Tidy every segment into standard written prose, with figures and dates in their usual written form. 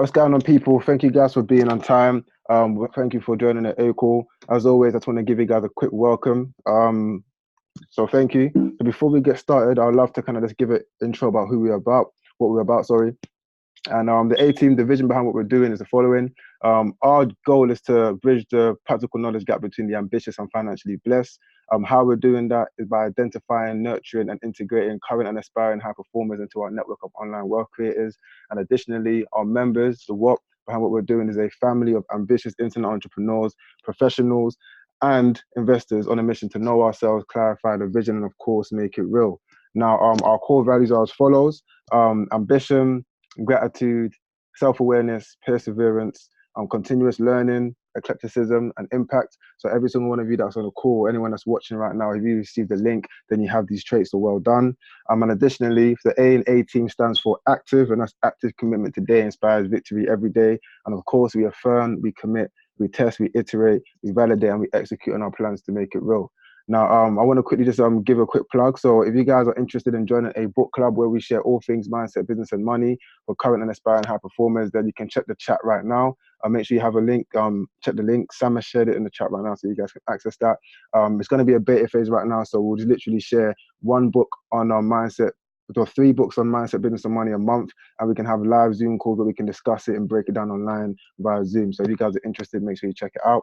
What's going on, people? Thank you guys for being on time. Thank you for joining the A call. As always, I just want to give you guys a quick welcome. So thank you. So before we get started, I'd love to kind of just give an intro about who we're about, what we're about, sorry. And the A team, the vision behind what we're doing is the following. Our goal is to bridge the practical knowledge gap between the ambitious and financially blessed. How we're doing that is by identifying, nurturing, and integrating current and aspiring high performers into our network of online wealth creators. And additionally, our members, the what behind what we're doing is a family of ambitious internet entrepreneurs, professionals, and investors on a mission to know ourselves, clarify the vision, and of course, make it real. Now, our core values are as follows: ambition, gratitude, self-awareness, perseverance, continuous learning, eclecticism, and impact. So every single one of you that's on the call, anyone that's watching right now, if you received the link, then you have these traits, so well done. And additionally, the A in A team stands for active, and that's active commitment today inspires victory every day. And of course, we affirm, we commit, we test, we iterate, we validate, and we execute on our plans to make it real. Now, I want to quickly just give a quick plug. So if you guys are interested in joining a book club where we share all things mindset, business, and money for current and aspiring high performers, then you can check the chat right now. Make sure you have a link. Check the link. Sam has shared it in the chat right now, so you guys can access that. It's going to be a beta phase right now, so we'll just literally share one book on our mindset, or 3 books on mindset, business, and money a month, and we can have live Zoom calls where we can discuss it and break it down online via Zoom. So if you guys are interested, make sure you check it out.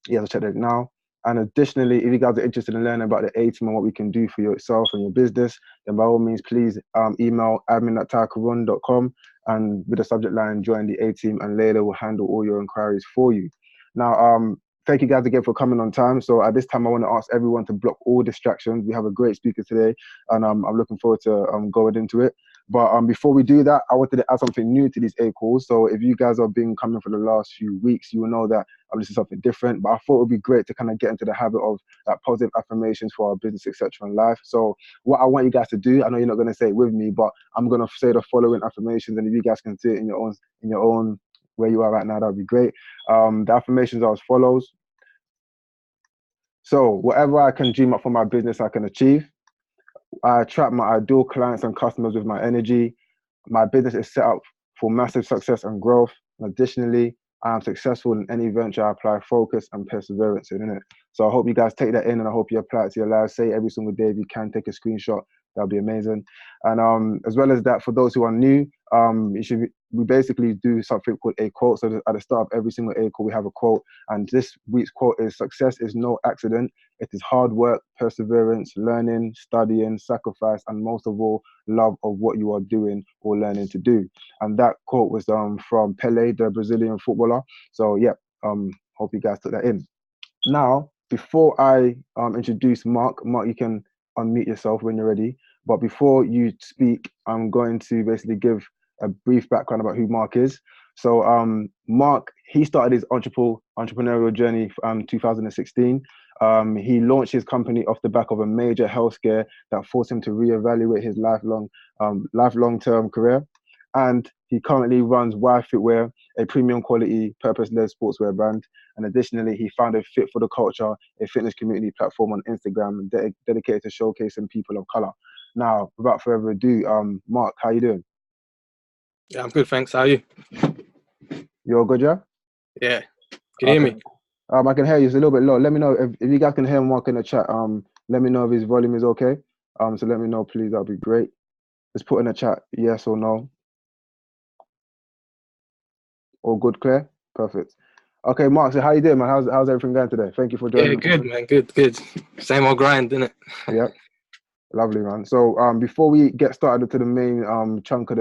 Yeah, let's check it now. And additionally, if you guys are interested in learning about the A team and what we can do for yourself and your business, then by all means, please email admin@karun.com and with the subject line, join the A team, and Layla will handle all your inquiries for you. Now, thank you guys again for coming on time. So at this time, I want to ask everyone to block all distractions. We have a great speaker today, and I'm looking forward to going into it. But before we do that, I wanted to add something new to these A calls. So if you guys have been coming for the last few weeks, you will know that this is something different. But I thought it would be great to kind of get into the habit of positive affirmations for our business, etc., and life. So what I want you guys to do, I know you're not going to say it with me, but I'm going to say the following affirmations, and if you guys can say it in your own where you are right now, that would be great. The affirmations are as follows. So whatever I can dream up for my business, I can achieve. I attract my ideal clients and customers with my energy. My business is set up for massive success and growth. And additionally, I am successful in any venture I apply focus and perseverance in it. So I hope you guys take that in, and I hope you apply it to your lives. Say it every single day. If you can, take a screenshot. That'll be amazing. And as well as that, for those who are new, we basically do something called a quote. So at the start of every single A call, we have a quote. And this week's quote is: success is no accident. It is hard work, perseverance, learning, studying, sacrifice, and most of all, love of what you are doing or learning to do. And that quote was from Pele, the Brazilian footballer. So yeah, hope you guys took that in. Now, before I introduce Mark, you can unmute yourself when you're ready. But before you speak, I'm going to basically give a brief background about who Mark is. So Mark, he started his entrepreneurial journey in 2016. He launched his company off the back of a major health scare that forced him to reevaluate his lifelong-term career. And he currently runs Y Fitwear, a premium quality, purpose-led sportswear brand. And additionally, he founded Fit for the Culture, a fitness community platform on Instagram dedicated to showcasing people of color. Now, without further ado, Mark, how you doing? Yeah, I'm good, thanks. How are you? You all good, yeah? Yeah. Can you hear me? I can hear you. It's a little bit low. Let me know if you guys can hear Mark in the chat. Let me know if his volume is okay. So let me know, please. That'd be great. Just put in the chat yes or no. All good, Claire? Perfect. Okay, Mark, so how you doing, man? How's everything going today? Thank you for joining. Yeah, good, man. Good. Same old grind, innit? Yeah. Lovely, man. So before we get started to the main chunk of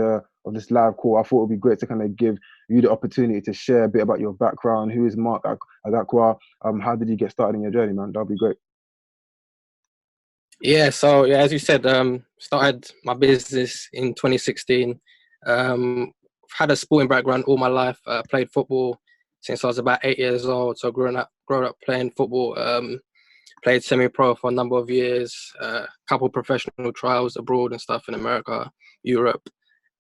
this live call, I thought it would be great to kind of give you the opportunity to share a bit about your background. Who is Mark Agyakwa? How did you get started in your journey, man? That'd be great. Yeah, so yeah, as you said, started my business in 2016. Had a sporting background all my life. Played football since I was about 8 years old. So growing up playing football. Played semi-pro for a number of years. Couple professional trials abroad and stuff in America, Europe.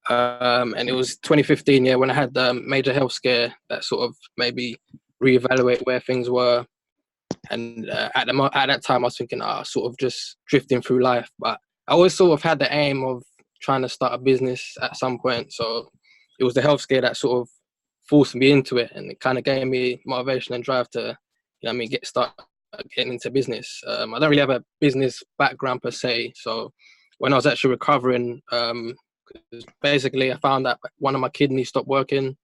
And it was 2015, yeah, when I had the major health scare that sort of made me reevaluate where things were. And at that time, I was thinking, sort of just drifting through life. But I always sort of had the aim of trying to start a business at some point. So it was the health scare that sort of forced me into it, and it kind of gave me motivation and drive to, start getting into business. I don't really have a business background per se, so when I was actually recovering, basically I found that one of my kidneys stopped working,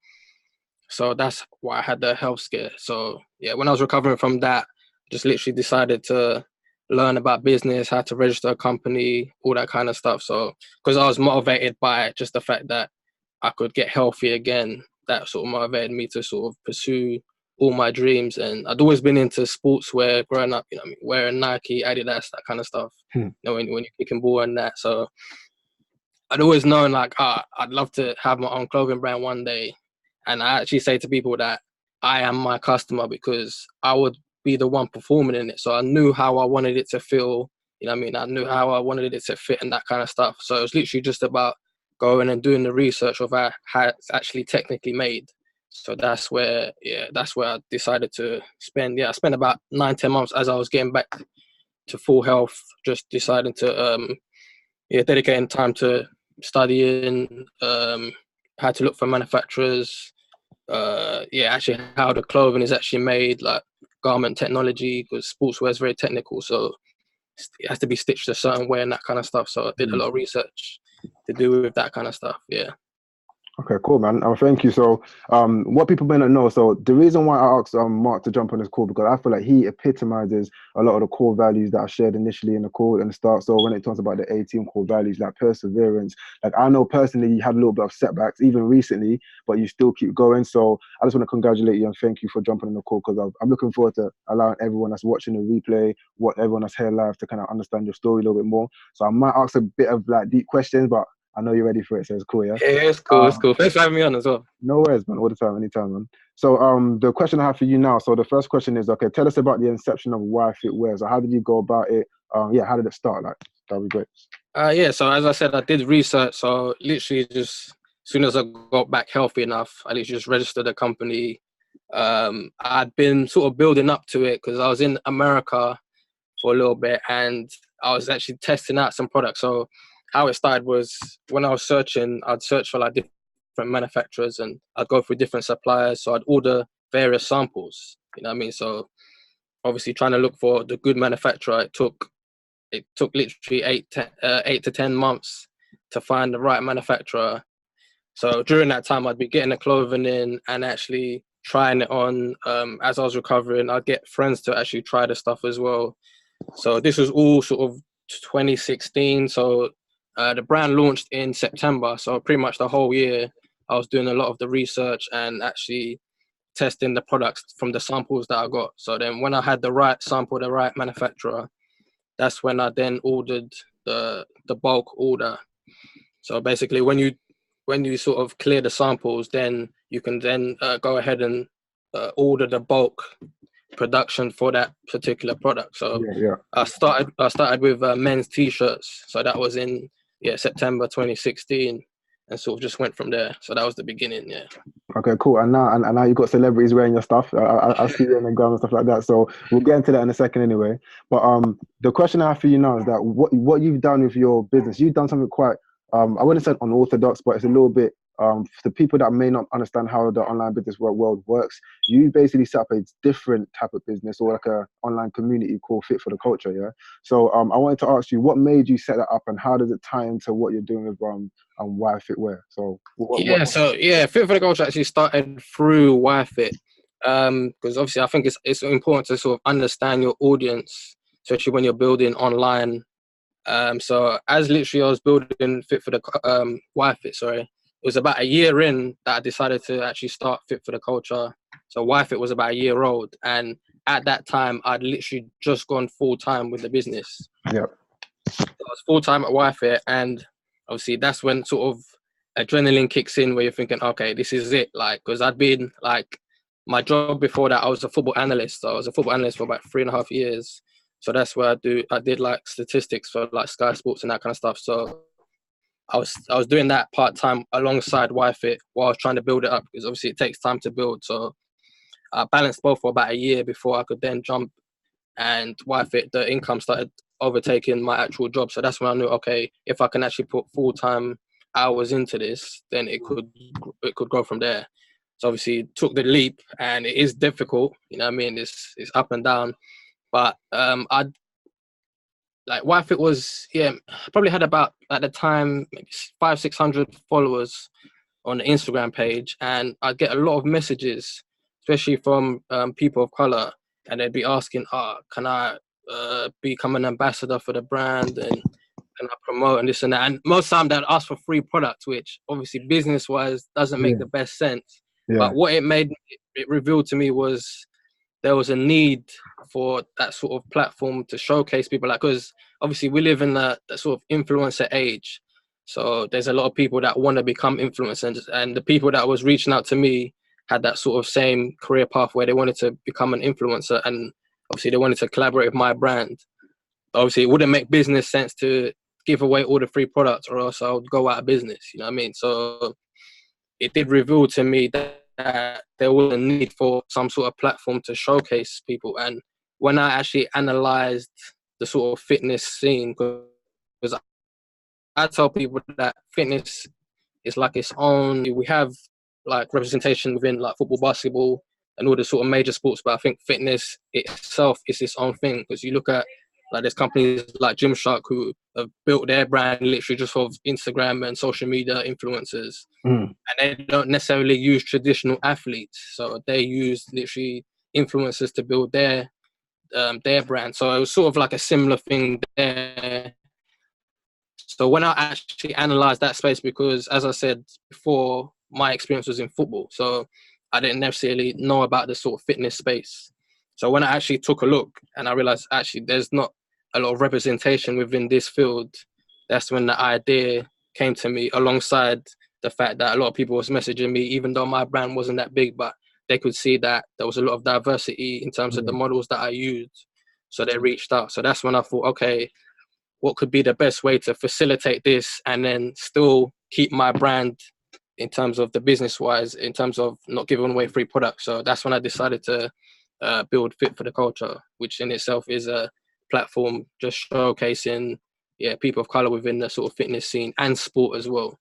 so that's why I had the health scare. So yeah, when I was recovering from that, I just literally decided to learn about business, how to register a company, all that kind of stuff. So because I was motivated by just the fact that I could get healthy again, that sort of motivated me to sort of pursue all my dreams. And I'd always been into sportswear growing up, wearing Nike, Adidas, that kind of stuff. When you're kicking ball and that. So I'd always known like, I'd love to have my own clothing brand one day. And I actually say to people that I am my customer because I would be the one performing in it. So I knew how I wanted it to feel. I knew how I wanted it to fit and that kind of stuff. So it was literally just about going and doing the research of how it's actually technically made. So that's where I decided to spend. I spent about 9-10 months as I was getting back to full health, just deciding to dedicating time to studying, how to look for manufacturers, actually how the clothing is actually made, like garment technology, because sportswear is very technical, so it has to be stitched a certain way and that kind of stuff. So I did a lot of research to do with that kind of stuff. Yeah. Okay, cool, man. Thank you. So, what people may not know, so the reason why I asked Mark to jump on this call, because I feel like he epitomizes a lot of the core values that I shared initially in the call and the start. So when it talks about the 18 core values, like perseverance, like I know personally you had a little bit of setbacks even recently, but you still keep going. So I just want to congratulate you and thank you for jumping on the call, because I'm looking forward to allowing everyone that's watching the replay, everyone that's here live, to kind of understand your story a little bit more. So I might ask a bit of like deep questions, but I know you're ready for it, so it's cool, yeah? Yeah, it's cool, it's cool. Thanks for having me on as well. No worries, man, all the time, anytime, man. So the question I have for you now, so the first question is, okay, tell us about the inception of Why Fit Wear. So how did you go about it? How did it start? Like, that'd be great. So as I said, I did research, so literally just as soon as I got back healthy enough, I literally just registered a company. I'd been sort of building up to it because I was in America for a little bit and I was actually testing out some products. So how it started was when I was searching, I'd search for like different manufacturers and I'd go through different suppliers. So I'd order various samples, So obviously trying to look for the good manufacturer, it took literally 8 to 10 months to find the right manufacturer. So during that time, I'd be getting the clothing in and actually trying it on. As I was recovering, I'd get friends to actually try the stuff as well. So this was all sort of 2016. So the brand launched in September. So pretty much the whole year, I was doing a lot of the research and actually testing the products from the samples that I got. So then when I had the right sample, the right manufacturer, that's when I then ordered the bulk order. So basically when you sort of clear the samples, then you can then go ahead and order the bulk production for that particular product. So I started with men's t-shirts. So that was in September 2016, and sort of just went from there. So that was the beginning. Yeah. Okay, cool. And now you got celebrities wearing your stuff. I see you on the ground and stuff like that. So we'll get into that in a second anyway. But the question I have for you now is that what you've done with your business, you've done something quite I wouldn't say unorthodox, but it's a little bit for the people that may not understand how the online business world works. You basically set up a different type of business, or like a online community called Fit for the Culture. Yeah. So I wanted to ask you, what made you set that up, and how does it tie into what you're doing with Why Fit Wear? So Fit for the Culture actually started through Why Fit, because obviously I think it's important to sort of understand your audience, especially when you're building online. So as literally I was building Fit for the Why Fit, it was about a year in that I decided to actually start Fit for the Culture. So Why Fit was about a year old, and at that time I'd literally just gone full time with the business. Yeah. So I was full time at Why Fit, and obviously that's when sort of adrenaline kicks in, where you're thinking, okay, this is it. Like, because I'd been like, my job before that, I was a football analyst. So I was a football analyst for about 3.5 years. So that's where I did like statistics for like Sky Sports and that kind of stuff. So I was doing that part-time alongside Why Fit while I was trying to build it up, because obviously it takes time to build. So I balanced both for about a year before I could then jump, and Why Fit, the income started overtaking my actual job. So that's when I knew, okay, if I can actually put full-time I was into this, then it could go from there. So obviously took the leap, and it is difficult. You know what I mean? It's up and down, but I like wife. It was I probably had about at the time maybe 500-600 followers on the Instagram page, and I get a lot of messages, especially from people of color, and they'd be asking, can I become an ambassador for the brand, and can I promote and this and that? And most time they'd ask for free products, which obviously business-wise doesn't make the best sense. Yeah. But what it revealed to me was there was a need for that sort of platform to showcase people, like, because obviously we live in the sort of influencer age. So there's a lot of people that want to become influencers, and the people that was reaching out to me had that sort of same career path where they wanted to become an influencer, and obviously they wanted to collaborate with my brand. Obviously it wouldn't make business sense to give away all the free products, or else I would go out of business, you know what I mean? So it did reveal to me that there was a need for some sort of platform to showcase people. And when I actually analyzed the sort of fitness scene, because I tell people that fitness is like its own. We have like representation within like football, basketball, and all the sort of major sports, but I think fitness itself is its own thing, because you look at like there's companies like Gymshark who have built their brand literally just off Instagram and social media influencers, and they don't necessarily use traditional athletes, so they use literally influencers to build their brand. So it was sort of like a similar thing there. So when I actually analysed that space, because as I said before, my experience was in football, so I didn't necessarily know about the sort of fitness space. So when I actually took a look and I realised actually there's not a lot of representation within this field, that's when the idea came to me, alongside the fact that a lot of people was messaging me, even though my brand wasn't that big, but they could see that there was a lot of diversity in terms of the models that I used. So they reached out. So that's when I thought, okay, what could be the best way to facilitate this and then still keep my brand in terms of the business wise, in terms of not giving away free products. So that's when I decided to build Fit for the Culture, which in itself is a platform just showcasing people of color within the sort of fitness scene and sport as well.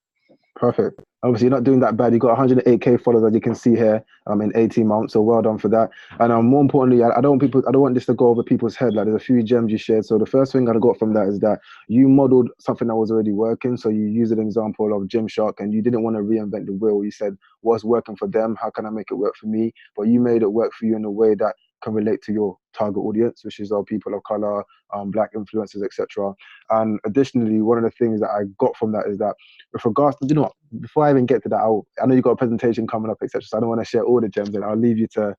Perfect. Obviously, you're not doing that bad. You got 108k followers, as you can see here, in 18 months. So well done for that. And more importantly, I don't want this to go over people's head. Like, there's a few gems you shared. So the first thing I got from that is that you modeled something that was already working. So you used an example of Gymshark, and you didn't want to reinvent the wheel. You said, what's working for them? How can I make it work for me? But you made it work for you in a way that can relate to your target audience, which is our people of color, black influencers, etc. And additionally, one of the things that I got from that is that, with regards to, before I even get to that, I know you got a presentation coming up, etc. So I don't want to share all the gems, and I'll leave you to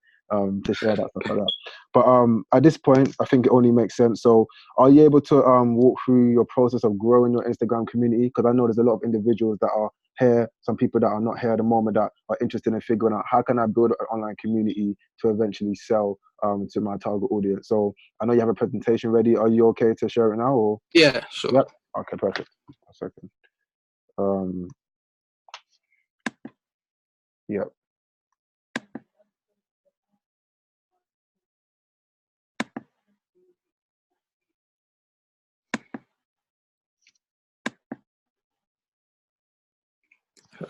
share that stuff like that. But at this point, I think it only makes sense. So are you able to walk through your process of growing your Instagram community? Because I know there's a lot of individuals that are here, some people that are not here at the moment that are interested in figuring out how can I build an online community to eventually sell to my target audience. So I know you have a presentation ready. Are you okay to share it now? Or? Yeah, sure. Yep. Okay, perfect. A second. Yep.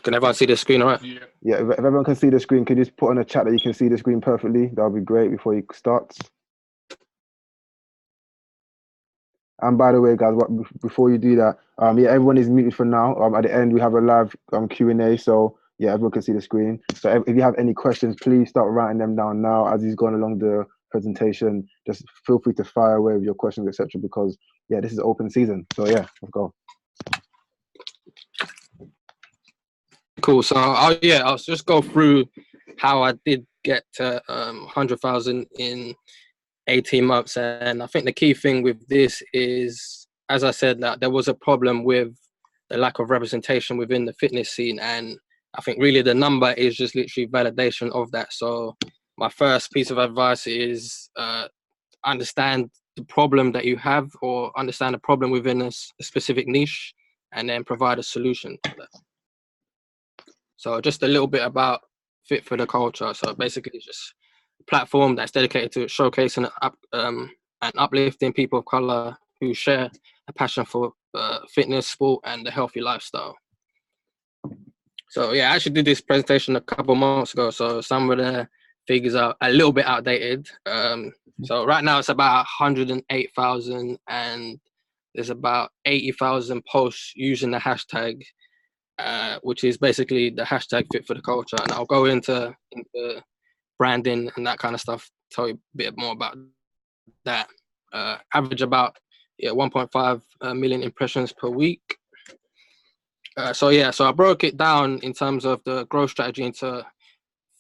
Can everyone see the screen all right? Yeah, if everyone can see the screen, can you just put on a chat that you can see the screen perfectly? That would be great before you start. And by the way, guys, before you do that, everyone is muted for now. At the end, we have a live Q&A, so yeah, everyone can see the screen. So if you have any questions, please start writing them down now as he's going along the presentation. Just feel free to fire away with your questions, etc. Because yeah, this is open season. So yeah, let's go. Cool. So I'll just go through how I did get to 100,000 in 18 months. And I think the key thing with this is, as I said, that there was a problem with the lack of representation within the fitness scene. And I think really the number is just literally validation of that. So my first piece of advice is understand the problem that you have, or understand the problem within a specific niche, and then provide a solution to that. So just a little bit about Fit for the Culture. So basically it's just a platform that's dedicated to showcasing and uplifting people of color who share a passion for fitness, sport, and the healthy lifestyle. So yeah, I actually did this presentation a couple months ago. So some of the figures are a little bit outdated. So right now it's about 108,000, and there's about 80,000 posts using the hashtag, which is basically the hashtag fit for the culture. And I'll go into branding and that kind of stuff. Tell you a bit more about that. Average about 1.5 million impressions per week. So I broke it down in terms of the growth strategy into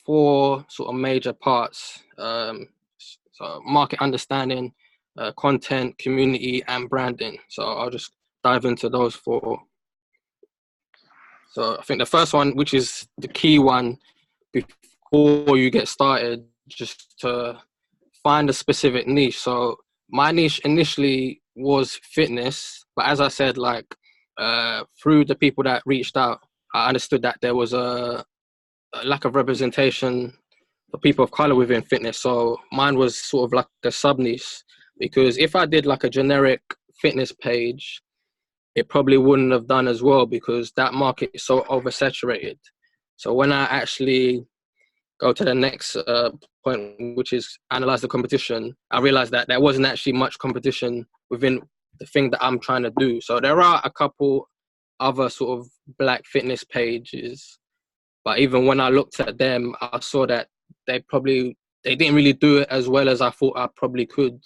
4 sort of major parts. So market understanding, content, community, and branding. So I'll just dive into those 4. So I think the first one, which is the key one before you get started, just to find a specific niche. So my niche initially was fitness, but as I said, like through the people that reached out, I understood that there was a lack of representation for people of color within fitness. So mine was sort of like a sub niche, because if I did like a generic fitness page, it probably wouldn't have done as well, because that market is so oversaturated. So when I actually go to the next point, which is analyze the competition, I realized that there wasn't actually much competition within the thing that I'm trying to do. So there are a couple other sort of black fitness pages, but even when I looked at them, I saw that they didn't really do it as well as I thought I probably could.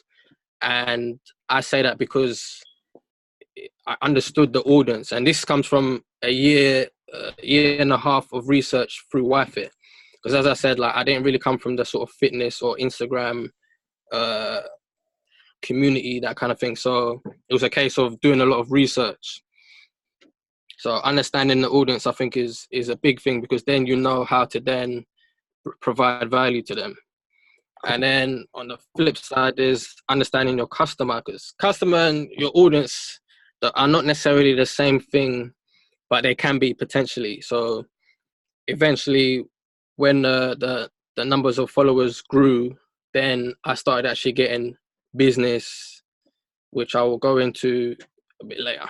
And I say that because I understood the audience, and this comes from a year and a half of research through YFit. Because as I said, like I didn't really come from the sort of fitness or Instagram community, that kind of thing. So it was a case of doing a lot of research. So understanding the audience, I think, is a big thing, because then you know how to then provide value to them. And then on the flip side is understanding your customer, because customer and your audience are not necessarily the same thing, but they can be potentially. So eventually, when the numbers of followers grew, then I started actually getting business, which I will go into a bit later.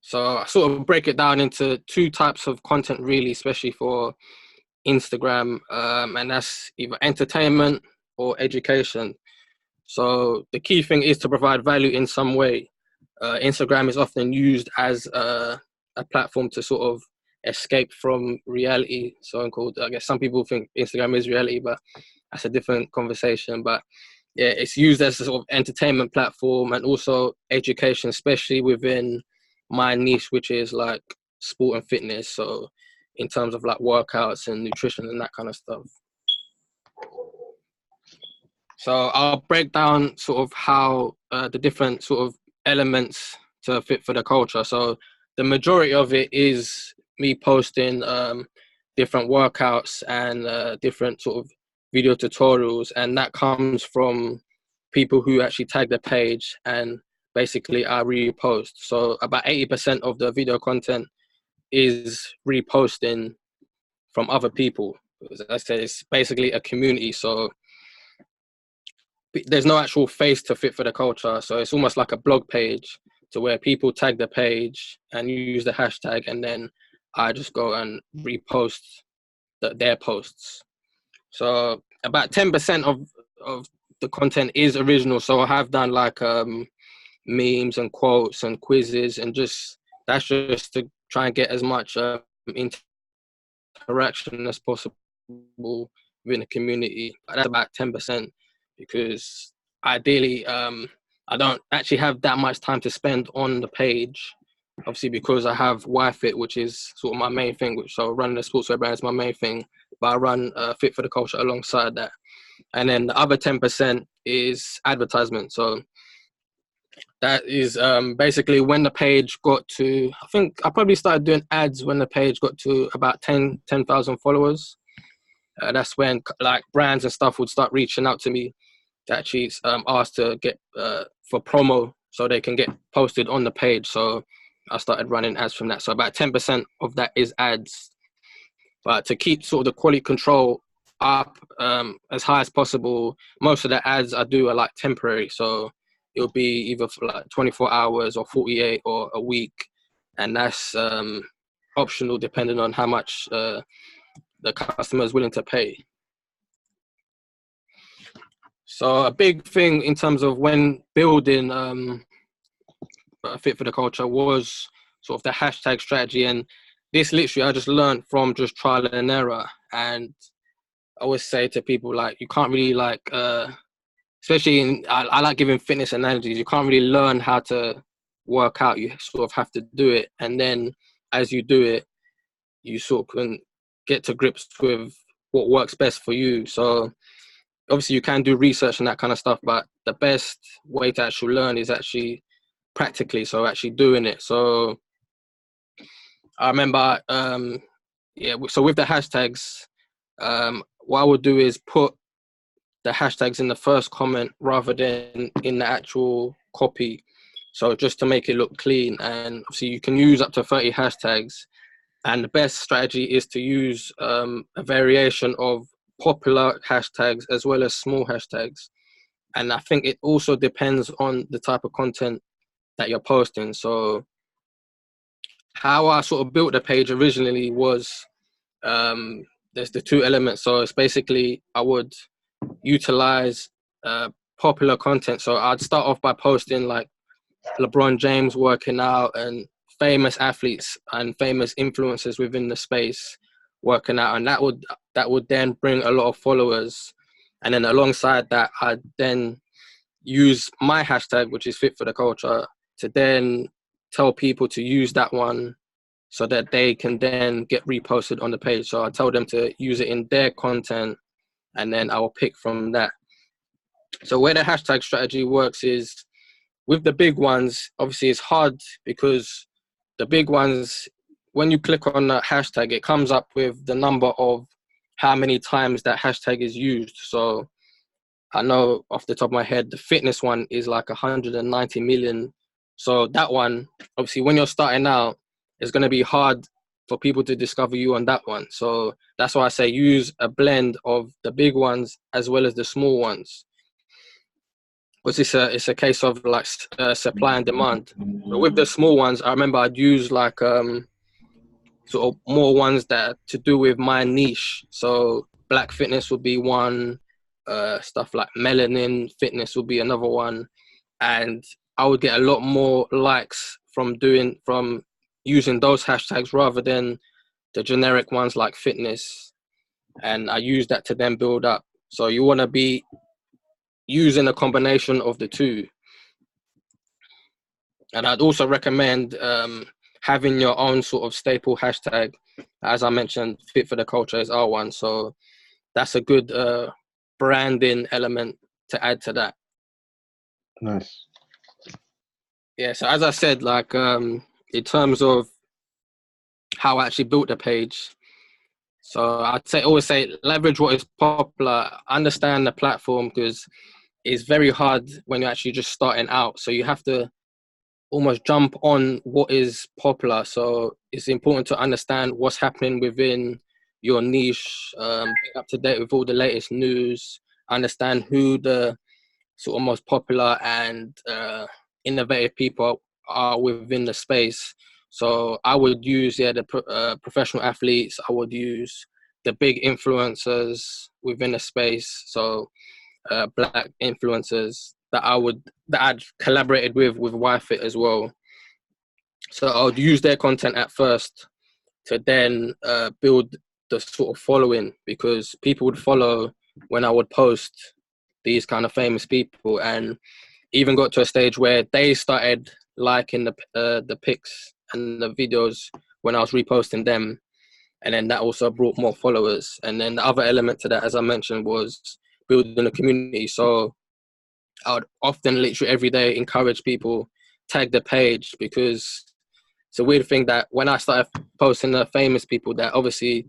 So I sort of break it down into 2 types of content, really, especially for Instagram, and that's either entertainment or education. So the key thing is to provide value in some way. Instagram is often used as a platform to sort of escape from reality, so-called. I guess some people think Instagram is reality, but that's a different conversation. But yeah, it's used as a sort of entertainment platform and also education, especially within my niche, which is like sport and fitness. So in terms of like workouts and nutrition and that kind of stuff. So I'll break down sort of how the different sort of elements to fit for the culture. So the majority of it is me posting different workouts and different sort of video tutorials, and that comes from people who actually tag the page and basically I repost. So about 80% of the video content is reposting from other people. As I said, it's basically a community. So there's no actual face to fit for the culture. So it's almost like a blog page, to where people tag the page and use the hashtag, and then I just go and repost their posts. So about 10% of the content is original. So I have done like memes and quotes and quizzes, and that's just to try and get as much interaction as possible within the community. That's about 10%, because ideally I don't actually have that much time to spend on the page, obviously, because I have YFit, which is sort of my main thing, so running the sportswear brand is my main thing, but I run Fit for the Culture alongside that. And then the other 10% is advertisement. So that is basically when the page got to, I think I probably started doing ads when the page got to about 10,000 followers. That's when like brands and stuff would start reaching out to me to actually ask to get for promo, so they can get posted on the page. So I started running ads from that. So about 10% of that is ads. But to keep sort of the quality control up as high as possible, most of the ads I do are like temporary. So it'll be either for like 24 hours or 48 or a week. and that's optional depending on how much the customer is willing to pay. So a big thing in terms of when building Fit for the Culture was sort of the hashtag strategy, and this literally I just learned from just trial and error. And I always say to people, like, you can't really especially I like giving fitness analogies. You can't really learn how to work out. You sort of have to do it, and then as you do it, you sort of can get to grips with what works best for you. So obviously you can do research and that kind of stuff, but the best way to actually learn is actually practically, so actually doing it. So I remember so with the hashtags, what I would do is put the hashtags in the first comment rather than in the actual copy, so just to make it look clean. And so you can use up to 30 hashtags, and the best strategy is to use a variation of popular hashtags as well as small hashtags. And I think it also depends on the type of content that you're posting. So how I sort of built the page originally was there's the two elements. So it's basically I would utilize popular content. So I'd start off by posting like LeBron James working out and famous athletes and famous influencers within the space working out, and that would then bring a lot of followers. And then alongside that, I'd then use my hashtag, which is Fit for the Culture, to then tell people to use that one so that they can then get reposted on the page. So I tell them to use it in their content, and then I will pick from that. So where the hashtag strategy works is with the big ones, obviously it's hard because the big ones, when you click on that hashtag, it comes up with the number of how many times that hashtag is used. So I know off the top of my head, the fitness one is like 190 million. So that one, obviously when you're starting out, it's going to be hard for people to discover you on that one. So that's why I say use a blend of the big ones as well as the small ones. But it's a case of like supply and demand. But with the small ones, I remember I'd use like sort of more ones that to do with my niche. So black fitness would be one, stuff like melanin fitness would be another one, and I would get a lot more likes from using those hashtags rather than the generic ones like fitness. And I use that to then build up. So you want to be using a combination of the two. And I'd also recommend having your own sort of staple hashtag. As I mentioned, Fit for the Culture is our one. So that's a good branding element to add to that. Nice. Yeah, so as I said, like in terms of how I actually built the page, so always say leverage what is popular, understand the platform, because it's very hard when you're actually just starting out. So you have to almost jump on what is popular. So it's important to understand what's happening within your niche, be up to date with all the latest news, understand who the sort of most popular and innovative people are within the space. So I would use the professional athletes. I would use the big influencers within the space. So black influencers that I'd collaborated with YFit as well. So I would use their content at first to then build the sort of following, because people would follow when I would post these kind of famous people, and even got to a stage where they started liking the pics and the videos when I was reposting them, and then that also brought more followers. And then the other element to that, as I mentioned, was building a community. So I would often literally every day encourage people, tag the page, because it's a weird thing that when I started posting the famous people, that obviously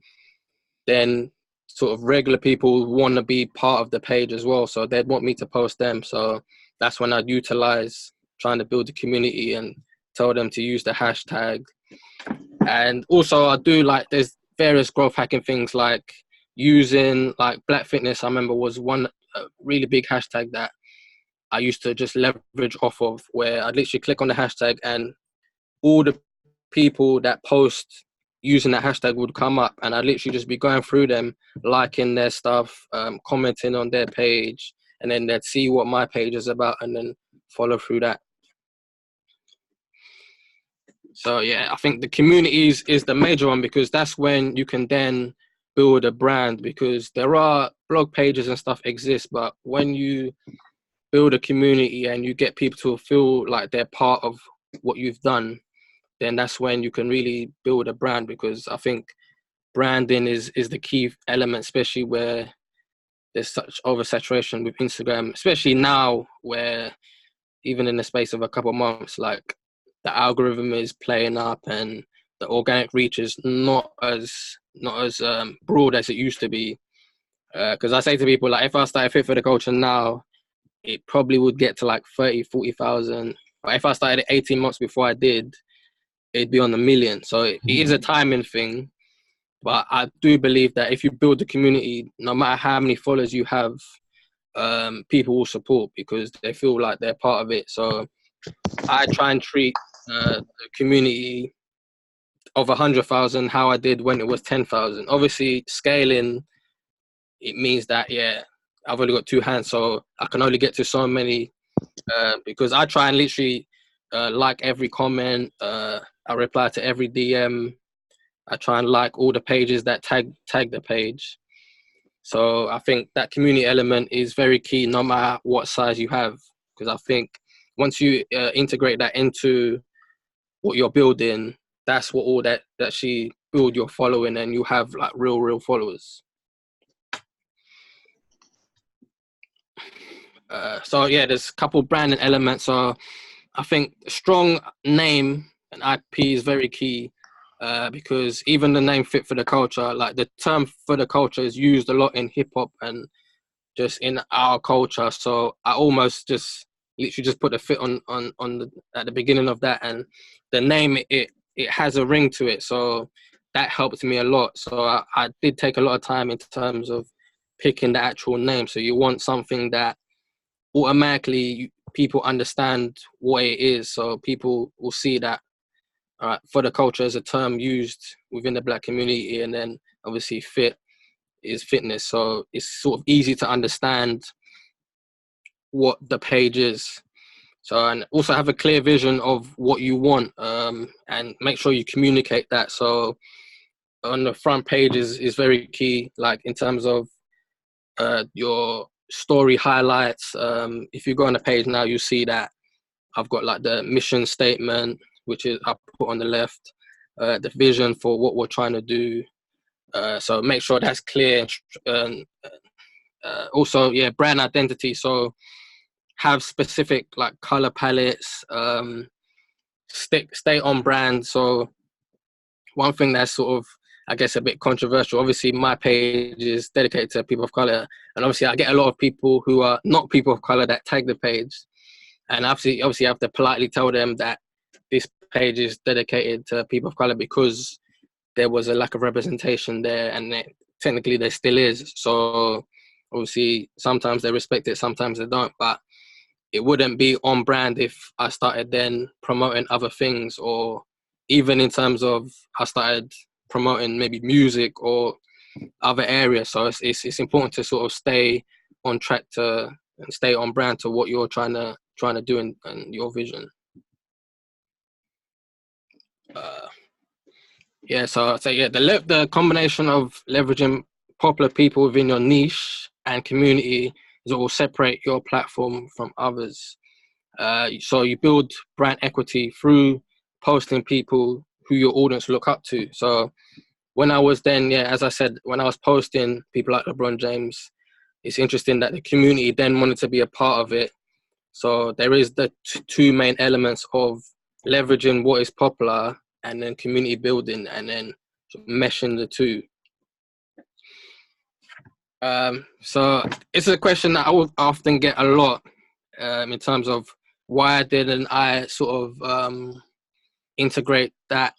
then sort of regular people want to be part of the page as well. So they'd want me to post them. So that's when I'd utilize trying to build a community and tell them to use the hashtag. And also I do like, there's various growth hacking things like using like black fitness. I remember was one really big hashtag that I used to just leverage off of, where I'd literally click on the hashtag and all the people that post using that hashtag would come up, and I'd literally just be going through them, liking their stuff, commenting on their page, and then they'd see what my page is about and then follow through that. So yeah, I think the communities is the major one, because that's when you can then build a brand, because there are blog pages and stuff exist, but when you build a community and you get people to feel like they're part of what you've done, then that's when you can really build a brand. Because I think branding is the key element, especially where there's such oversaturation with Instagram, especially now, where even in the space of a couple of months, like the algorithm is playing up and the organic reach is not as broad as it used to be. Because I say to people, like, if I started Fit for the Culture now, it probably would get to like 30, 40,000. But if I started 18 months before I did, it'd be on the million. So it is a timing thing. But I do believe that if you build the community, no matter how many followers you have, people will support because they feel like they're part of it. So I try and treat the community of 100,000 how I did when it was 10,000. Obviously, scaling, it means that, yeah, I've only got two hands, so I can only get to so many, because I try and literally like every comment, I reply to every DM, I try and like all the pages that tag the page. So I think that community element is very key, no matter what size you have, because I think once you integrate that into what you're building, that's what all that actually build your following, and you have like real followers. So yeah, there's a couple branding elements. So I think a strong name and IP is very key, because even the name Fit for the Culture, like the term for the culture is used a lot in hip hop and just in our culture. So I almost just literally just put the fit on at the beginning of that, and the name, it has a ring to it. So that helped me a lot. So I did take a lot of time in terms of picking the actual name. So you want something that automatically people understand what it is. So people will see that, all right, for the culture is a term used within the Black community, and then obviously fit is fitness. So it's sort of easy to understand what the page is. So, and also have a clear vision of what you want, and make sure you communicate that. So on the front page is very key, like in terms of your story highlights. If you go on the page now, you see that I've got like the mission statement, which is I put on the left, the vision for what we're trying to do. So make sure that's clear. Also, yeah, brand identity. So have specific like color palettes, stay on brand. So one thing that's sort of, I guess, a bit controversial, obviously my page is dedicated to people of color, and obviously I get a lot of people who are not people of color that tag the page, and obviously I have to politely tell them that this page is dedicated to people of color because there was a lack of representation there, and technically there still is. So obviously sometimes they respect it, sometimes they don't, but it wouldn't be on brand if I started then promoting other things, or even in terms of I started promoting maybe music or other areas. So it's important to sort of stay on track to and stay on brand to what you're trying to do and your vision. Yeah, so I'd say, yeah, the combination of leveraging popular people within your niche and community is what will separate your platform from others. So you build brand equity through posting people who your audience look up to. So when I was then, yeah, as I said, when I was posting people like LeBron James, it's interesting that the community then wanted to be a part of it. So there is the two main elements of leveraging what is popular and then community building, and then meshing the two. So it's a question that I would often get a lot, in terms of why didn't I sort of integrate that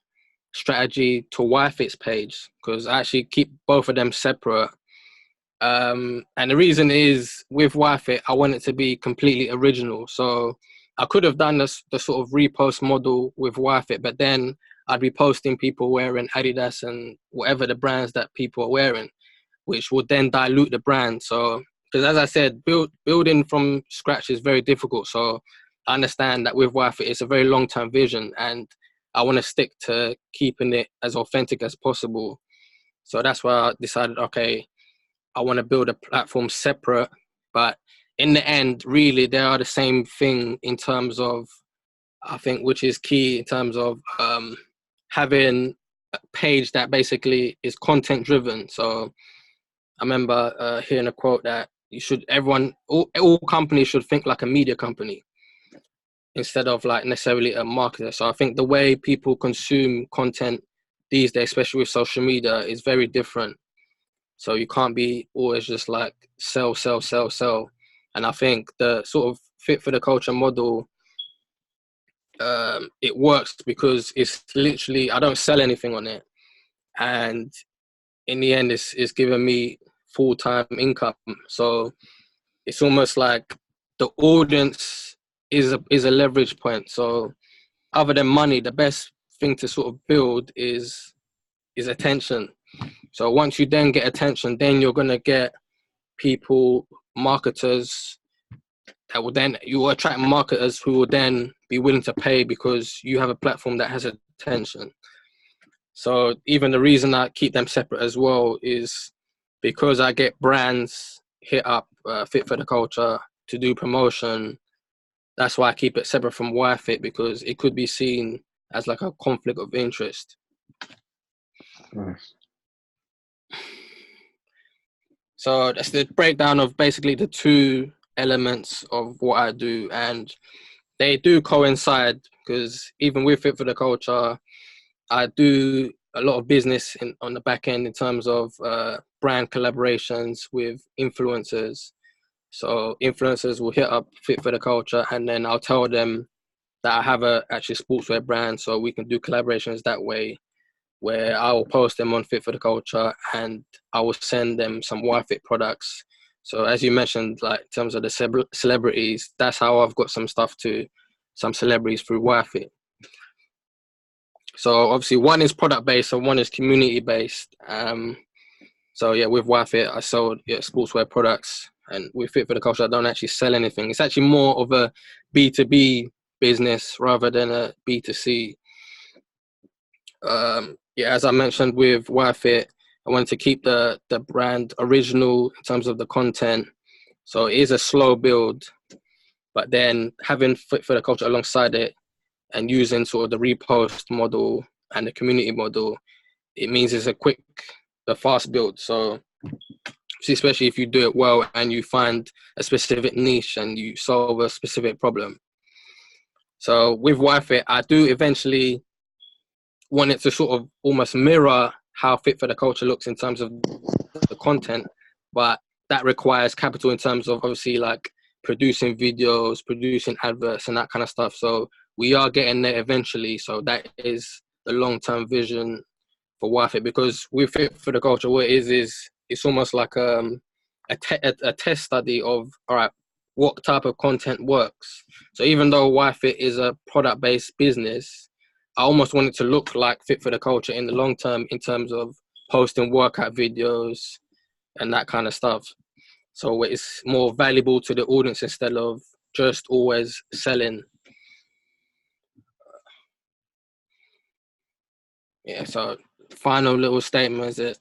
strategy to YFit's page, because I actually keep both of them separate. And the reason is with YFit, I want it to be completely original. So I could have done the sort of repost model with YFit, but then I'd be posting people wearing Adidas and whatever the brands that people are wearing, which would then dilute the brand. So, because as I said, building from scratch is very difficult. So I understand that with YFit, it's a very long-term vision, and I want to stick to keeping it as authentic as possible. So that's why I decided, okay, I want to build a platform separate, but in the end, really, they are the same thing in terms of, I think, which is key in terms of having a page that basically is content driven. So I remember hearing a quote that all companies should think like a media company instead of like necessarily a marketer. So I think the way people consume content these days, especially with social media, is very different. So you can't be always just like sell, sell, sell, sell. And I think the sort of fit for the culture model, it works because it's literally, I don't sell anything on it. And in the end, it's giving me full-time income. So it's almost like the audience is a leverage point. So other than money, the best thing to sort of build is attention. So once you then get attention, then you're going to get people, marketers, you will attract marketers who will then be willing to pay because you have a platform that has attention. So even the reason I keep them separate as well is because I get brands hit up Fit for the Culture to do promotion. That's why I keep it separate from YFit, because it could be seen as like a conflict of interest. Nice. So that's the breakdown of basically the two elements of what I do, and they do coincide because even with Fit for the Culture, I do a lot of business on the back end in terms of brand collaborations with influencers. So influencers will hit up Fit for the Culture, and then I'll tell them that I have a actually sportswear brand, so we can do collaborations that way, where I will post them on Fit for the Culture and I will send them some YFit products. So as you mentioned, like in terms of the celebrities, that's how I've got some stuff to some celebrities through YFit. So obviously one is product based and one is community based. So yeah, with YFit, I sold sportswear products, and with Fit for the Culture, I don't actually sell anything. It's actually more of a B2B business rather than a B2C. As I mentioned with YFit, I wanted to keep the brand original in terms of the content. So it is a slow build, but then having Fit for the Culture alongside it and using sort of the repost model and the community model, it means it's a fast build. So especially if you do it well and you find a specific niche and you solve a specific problem. So with YFit, I do eventually want it to sort of almost mirror how Fit for the Culture looks in terms of the content, but that requires capital in terms of obviously like producing videos, producing adverts and that kind of stuff. So we are getting there eventually. So that is the long-term vision for YFit, because with Fit for the Culture, what it is it's almost like a test study of, all right, what type of content works. So even though YFit is a product-based business, I almost want it to look like Fit for the Culture in the long term in terms of posting workout videos and that kind of stuff. So it's more valuable to the audience instead of just always selling. Yeah, so final little statement is that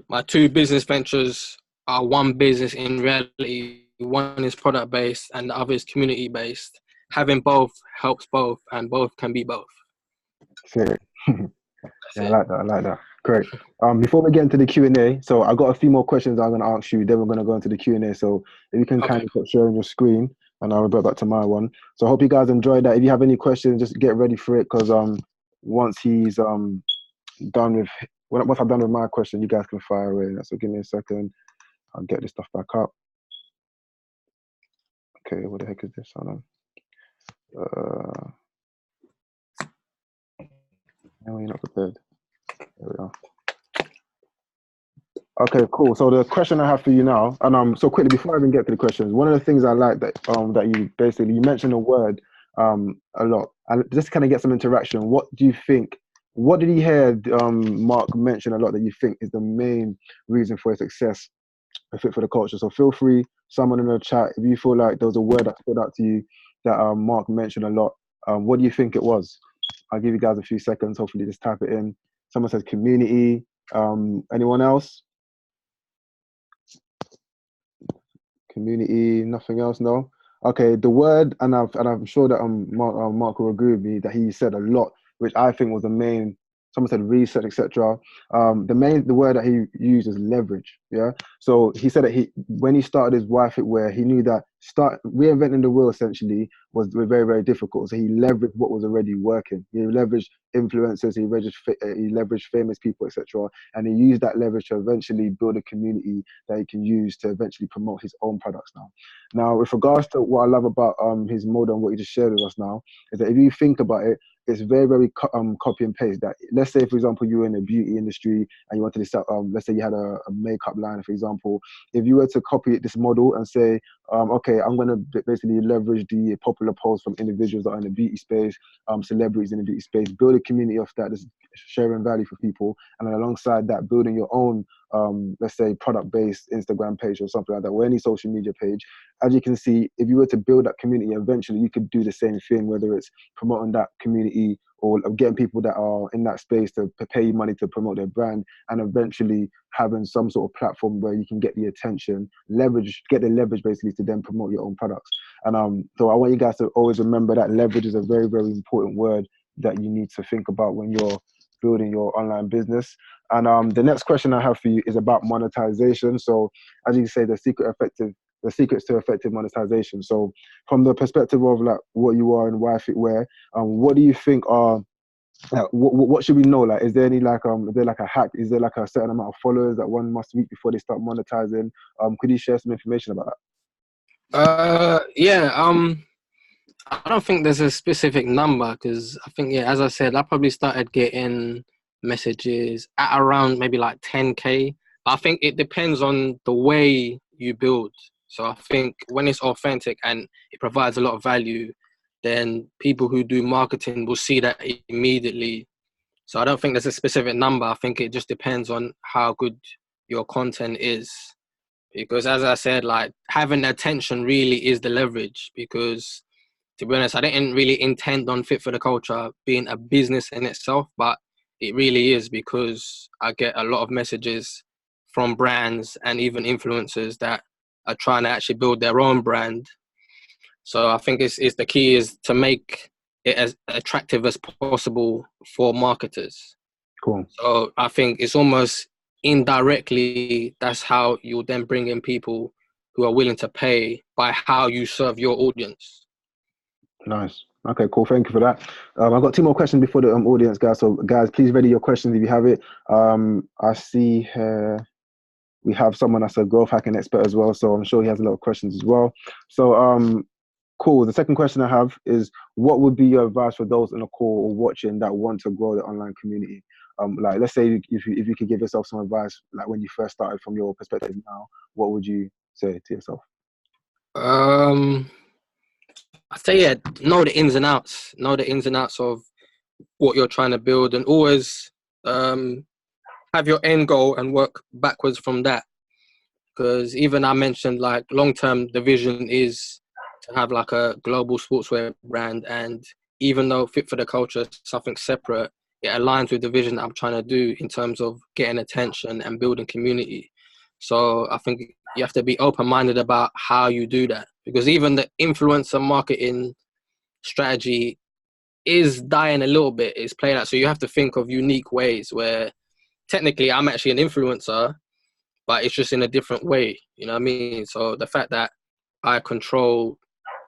my two business ventures are one business in reality. One is product based and the other is community based. Having both helps both, and both can be both. Sick. Yeah, I like that. Great. Before we get into the Q&A, so I got a few more questions I'm going to ask you, then we're going to go into the Q&A. So if you can kind of stop sharing your screen, and I'll revert back to my one. So I hope you guys enjoyed that. If you have any questions, just get ready for it, because once he's done with, once I'm done with my question, you guys can fire away. So give me a second. I'll get this stuff back up. Okay, what the heck is this? Hold on. No, you're not prepared. There we are. Okay, cool. So the question I have for you now, and so quickly before I even get to the questions, one of the things I like that you mentioned a word a lot, and just kind of get some interaction. What do you think what did you hear Mark mention a lot that you think is the main reason for his success with Fit for the Culture? So feel free, someone in the chat, if you feel like there was a word that stood out to you that Mark mentioned a lot, what do you think it was? I'll give you guys a few seconds. Hopefully, just type it in. Someone says community. Anyone else? Community. Nothing else. No. Okay. The word, and I'm sure that Mark will agree with me that he said a lot, which I think was the main. Someone said research, etc. The word that he used is leverage. Yeah. So he said that when he started his wife it where he knew that reinventing the wheel essentially was very, very difficult. So he leveraged what was already working. He leveraged influencers, he leveraged famous people, etc. And he used that leverage to eventually build a community that he can use to eventually promote his own products now. Now, with regards to what I love about his model and what he just shared with us now, is that if you think about it, it's very, very copy and paste. That let's say, for example, you were in the beauty industry and you wanted to sell, let's say you had a makeup line, for example. If you were to copy this model and say, okay, I'm going to basically leverage the popular posts from individuals that are in the beauty space, celebrities in the beauty space, build a community of that that's sharing value for people, and then alongside that, building your own, let's say, product-based Instagram page or something like that, or any social media page. As you can see, if you were to build that community, eventually you could do the same thing, whether it's promoting that community or getting people that are in that space to pay you money to promote their brand, and eventually having some sort of platform where you can get the attention, get the leverage basically to then promote your own products. And so I want you guys to always remember that leverage is a very, very important word that you need to think about when you're building your online business. And the next question I have for you is about monetization. So as you say, the secrets to effective monetization. So from the perspective of like what you are and why Fitwear, what do you think are what should we know? Like, is there any is there like a hack? Is there like a certain amount of followers that one must reach before they start monetizing? Could you share some information about Yeah. I don't think there's a specific number because I think, yeah, as I said, I probably started getting messages at around maybe like 10K. But I think it depends on the way you build. So I think when it's authentic and it provides a lot of value, then people who do marketing will see that immediately. So I don't think there's a specific number. I think it just depends on how good your content is. Because as I said, like having attention really is the leverage because to be honest, I didn't really intend on Fit for the Culture being a business in itself, but it really is because I get a lot of messages from brands and even influencers that are trying to actually build their own brand. So I think it's the key is to make it as attractive as possible for marketers. Cool. So I think it's almost indirectly, that's how you'll then bring in people who are willing to pay by how you serve your audience. Nice. Okay, cool. Thank you for that. I've got two more questions before the audience, guys. So, guys, please ready your questions if you have it. I see here we have someone that's a growth hacking expert as well, so I'm sure he has a lot of questions as well. So, cool. The second question I have is, what would be your advice for those in the call or watching that want to grow the online community? Like, let's say if you could give yourself some advice, like when you first started from your perspective now, what would you say to yourself? I say, yeah, know the ins and outs. Know the ins and outs of what you're trying to build, and always have your end goal and work backwards from that. Because even I mentioned, like, long-term, the vision is to have like a global sportswear brand, and even though Fit for the Culture is something separate, it aligns with the vision I'm trying to do in terms of getting attention and building community. So I think you have to be open-minded about how you do that, because even the influencer marketing strategy is dying a little bit. It's playing out. So you have to think of unique ways where technically I'm actually an influencer, but it's just in a different way. You know what I mean? So the fact that I control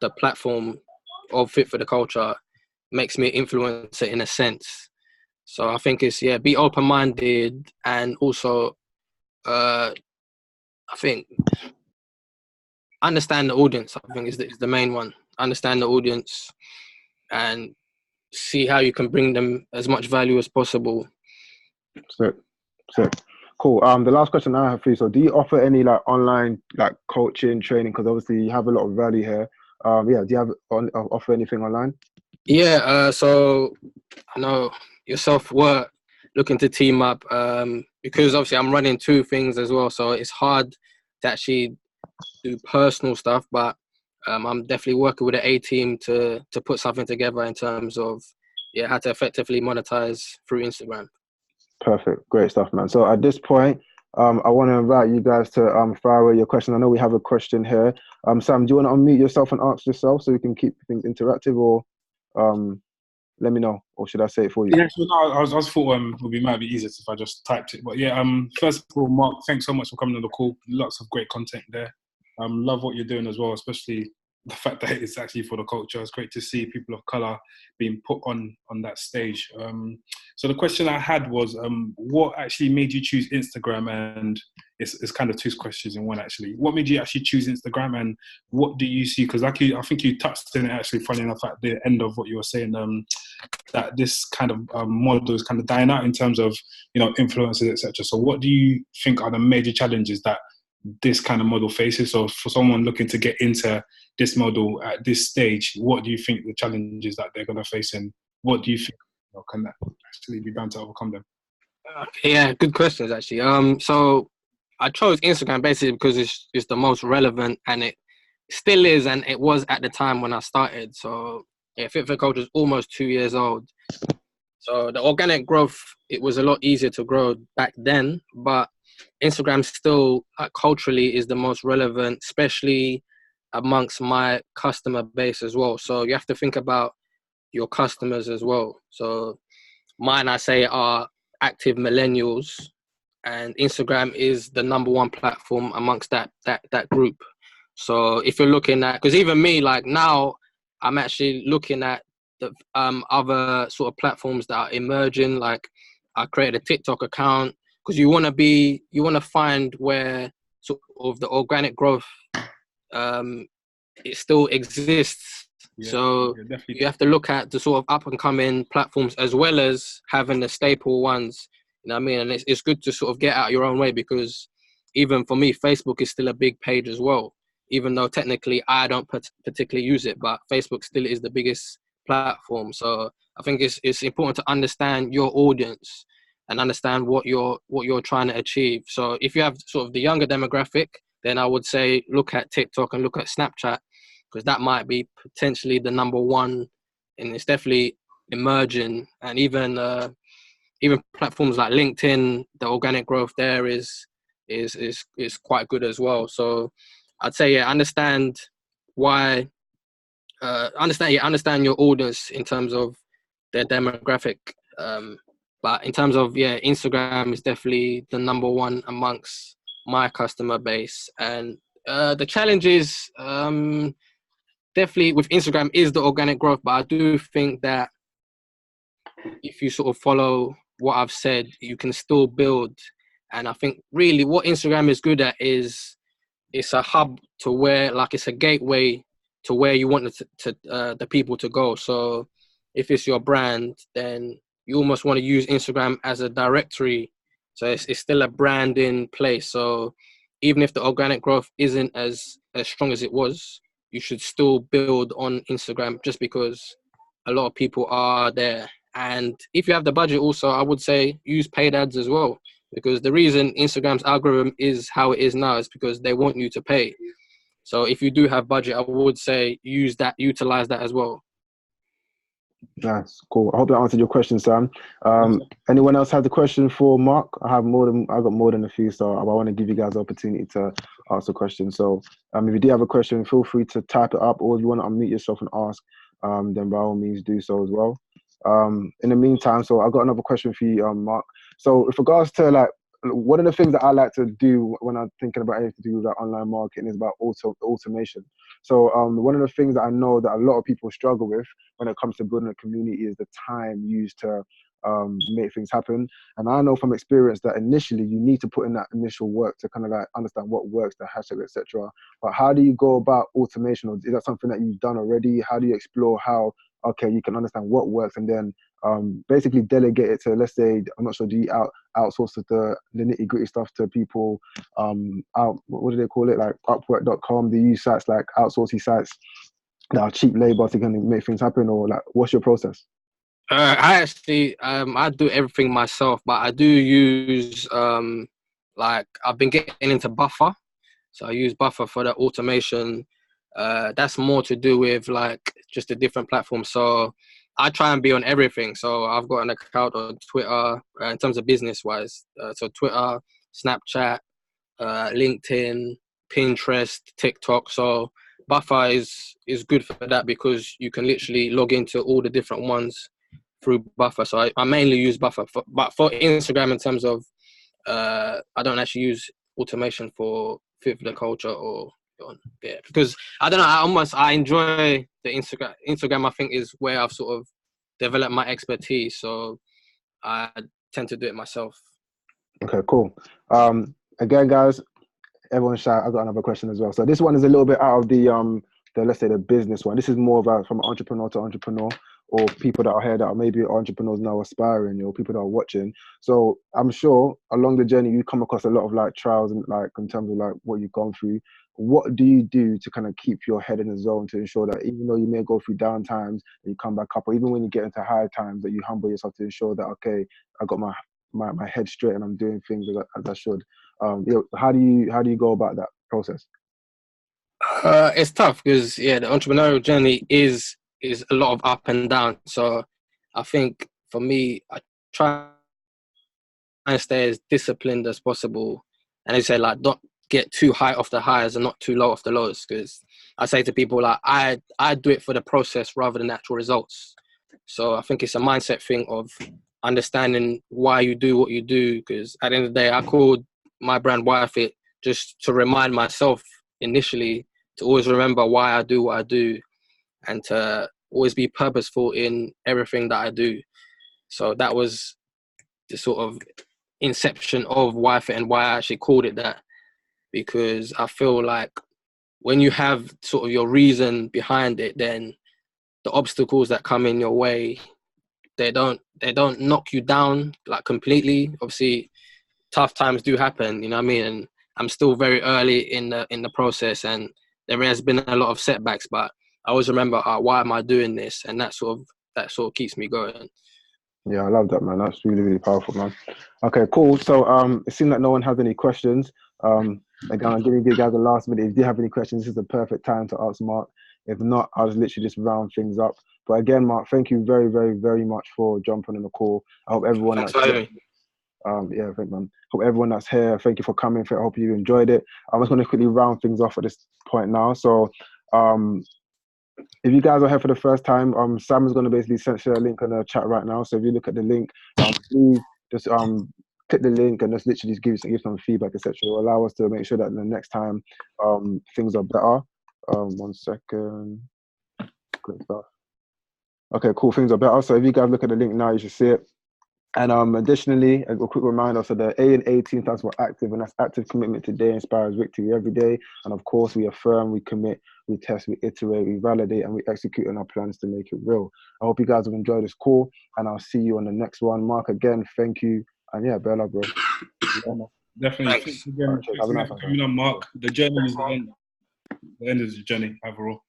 the platform of Fit for the Culture makes me an influencer in a sense. So I think it's, yeah, be open-minded, and also I think understand the audience. I think is the main one. Understand the audience and see how you can bring them as much value as possible. Sick. Cool. The last question I have for you. So, do you offer any like online like coaching, training? Because obviously you have a lot of value here. Yeah. Do you have offer anything online? Yeah, so I know yourself were looking to team up because obviously I'm running two things as well, so it's hard to actually do personal stuff, but I'm definitely working with the A team to put something together in terms of how to effectively monetize through Instagram. Perfect. Great stuff, man. So at this point, I want to invite you guys to fire away your question. I know we have a question here. Sam, do you want to unmute yourself and ask yourself so we can keep things interactive, or let me know, or should I say it for you? Yeah, so no, I was thought might be easier if I just typed it. But yeah, first of all, Mark, thanks so much for coming on the call. Lots of great content there. Love what you're doing as well, especially the fact that it's actually for the culture. It's great to see people of colour being put on that stage. So the question I had was, what actually made you choose Instagram? And it's kind of two questions in one, actually. What made you actually choose Instagram, and what do you see? Because I think you touched on it, actually, funny enough, at the end of what you were saying, that this kind of model is kind of dying out in terms of, influencers, etc. So what do you think are the major challenges that this kind of model faces? So for someone looking to get into this model at this stage, what do you think the challenges that they're going to face, and what do you think can that actually be done to overcome them? Yeah, good questions actually. So I chose Instagram basically because it's the most relevant, and it still is, and it was at the time when I started. So yeah, Fit for Culture is almost 2 years old. So the organic growth, it was a lot easier to grow back then, but Instagram still culturally is the most relevant, especially amongst my customer base as well. So you have to think about your customers as well. So mine, I say, are active millennials, and Instagram is the number one platform amongst that group. So if you're looking at, because even me, like now, I'm actually looking at the other sort of platforms that are emerging. Like I created a TikTok account because you want to find where sort of the organic growth it still exists. Yeah, so you have to look at the sort of up and coming platforms as well as having the staple ones. You know what I mean? And it's good to sort of get out your own way, because even for me, Facebook is still a big page as well. Even though technically I don't particularly use it, but Facebook still is the biggest platform. So I think it's important to understand your audience and understand what you're trying to achieve. So if you have sort of the younger demographic, then I would say look at TikTok and look at Snapchat, because that might be potentially the number one, and it's definitely emerging. And even platforms like LinkedIn, the organic growth there is quite good as well. So I'd say understand why, understand your audience in terms of their demographic. But in terms of Instagram is definitely the number one amongst my customer base. And the challenge is definitely with Instagram is the organic growth, but I do think that if you sort of follow what I've said, you can still build. And I think really what Instagram is good at is it's a hub to where, like, it's a gateway to where you want the people to go. So if it's your brand, then you almost want to use Instagram as a directory. So it's still a branding place. So even if the organic growth isn't as strong as it was, you should still build on Instagram, just because a lot of people are there. And if you have the budget also, I would say use paid ads as well, because the reason Instagram's algorithm is how it is now is because they want you to pay. So if you do have budget, I would say utilize that as well. That's cool. I hope that answered your question, Sam. Anyone else have the question for Mark? I got more than a few, so I want to give you guys the opportunity to ask a question. So if you do have a question, feel free to type it up, or if you want to unmute yourself and ask, then by all means do so as well. In the meantime, so I've got another question for you, Mark. So with regards to, like, one of the things that I like to do when I'm thinking about anything to do with, like, online marketing is about automation. So one of the things that I know that a lot of people struggle with when it comes to building a community is the time used to make things happen. And I know from experience that initially you need to put in that initial work to kind of like understand what works, the hashtag, etc. But how do you go about automation? Or is that something that you've done already? How do you explore how, okay, you can understand what works and then basically delegate it to, let's say, I'm not sure, do you outsource the nitty gritty stuff to people what do they call it, like Upwork.com? Do you use sites like outsourcing sites that are cheap labor to kind of make things happen, or like what's your process? I actually I do everything myself, but I do use like I've been getting into Buffer, so I use Buffer for the automation. That's more to do with like just a different platform. So I try and be on everything. So I've got an account on Twitter in terms of business wise. So Twitter, Snapchat, LinkedIn, Pinterest, TikTok. So Buffer is good for that because you can literally log into all the different ones through Buffer. So I mainly use Buffer, but for Instagram in terms of I don't actually use automation for Fit for the Culture or yeah, because I don't know. I enjoy the Instagram. Instagram, I think, is where I've sort of developed my expertise. So I tend to do it myself. Okay, cool. Again, guys, everyone shout. I've got another question as well. So this one is a little bit out of the let's say the business one. This is more about from entrepreneur to entrepreneur, or people that are here that are maybe entrepreneurs now aspiring, or people that are watching. So I'm sure along the journey you come across a lot of like trials and like in terms of like what you've gone through. What do you do to kind of keep your head in the zone to ensure that even though you may go through down times, that you come back up, or even when you get into high times, that you humble yourself to ensure that okay, I got my head straight and I'm doing things as I should. How do you go about that process? It's tough because the entrepreneurial journey is a lot of up and down. So I think for me, I try and stay as disciplined as possible, and I say like don't get too high off the highs and not too low off the lows. Because I say to people like I do it for the process rather than actual results. So I think it's a mindset thing of understanding why you do what you do. Because at the end of the day, I called my brand Wife It just to remind myself initially to always remember why I do what I do and to always be purposeful in everything that I do. So that was the sort of inception of Wife It and why I actually called it that, because I feel like when you have sort of your reason behind it, then the obstacles that come in your way, they don't knock you down like completely. Obviously, tough times do happen, you know what I mean? And I'm still very early in the process, and there has been a lot of setbacks, but I always remember why am I doing this, and that sort of keeps me going. Yeah, I love that, man. That's really, really powerful, man. Okay, cool. So it seems like no one has any questions. Again, I'm giving you guys a last minute. If you do have any questions, this is the perfect time to ask Mark. If not, I'll literally just round things up. But again, Mark, thank you very, very, very much for jumping on the call. I hope everyone Thanks for having me. yeah, thank man. Hope everyone that's here, thank you for coming. I hope you enjoyed it. I'm just going to quickly round things off at this point now. So, if you guys are here for the first time, Sam is going to basically share a link in the chat right now. So if you look at the link, please just click the link and just literally give some feedback, etc. It will allow us to make sure that the next time things are better. 1 second. Great stuff. Okay, cool. Things are better. So if you guys look at the link now, you should see it. And additionally, a quick reminder, so the A in 18 stands for active, and that's active commitment today inspires victory every day. And of course, we affirm, we commit, we test, we iterate, we validate, and we execute on our plans to make it real. I hope you guys have enjoyed this call, and I'll see you on the next one. Mark, again, thank you. And yeah, Bella, bro. Yeah, definitely. Thanks. Again, Have a nice coming on, Mark. The journey is the end. The end is the journey overall.